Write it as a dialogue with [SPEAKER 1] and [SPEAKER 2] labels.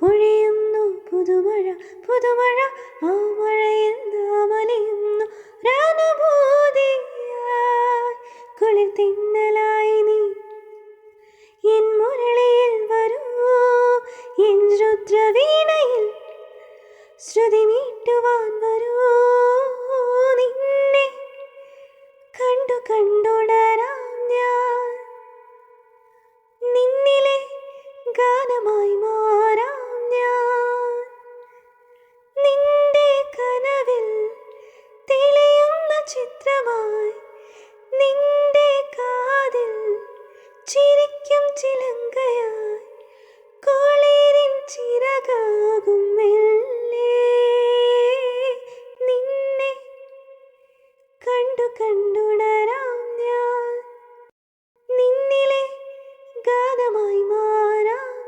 [SPEAKER 1] പൊഴിയുന്നു പുതുമഴ പുതുമഴ, ആ മഴയിൽ നാം അലിയുന്നു ഒരനുഭൂതിയായി. കുളിർ തിന്നലായി നീ എൻ മുരളിയിൽ വരൂ, എൻ രുദ്രവീണയിൽ ശ്രുതി മീട്ടുവാൻ വരൂ. നിന്നെ കണ്ടു കണ്ടുണരാം ഞാൻ, നിന്നിലെ ഗാനമായി മാറാം ഞാൻ. നിന്റെ കനവിൽ തെളിയുന്ന ചിത്രമായി, നിന്റെ കാതിൽ ചിരിക്കും ചിലങ്കയായി, കുളിരിൻ ചിറകാകും മെല്ലെ. നിന്നെ കണ്ടു കണ്ടുണരാം ഞാൻ, നിന്നിലെ ഗാനമായി മാറാം.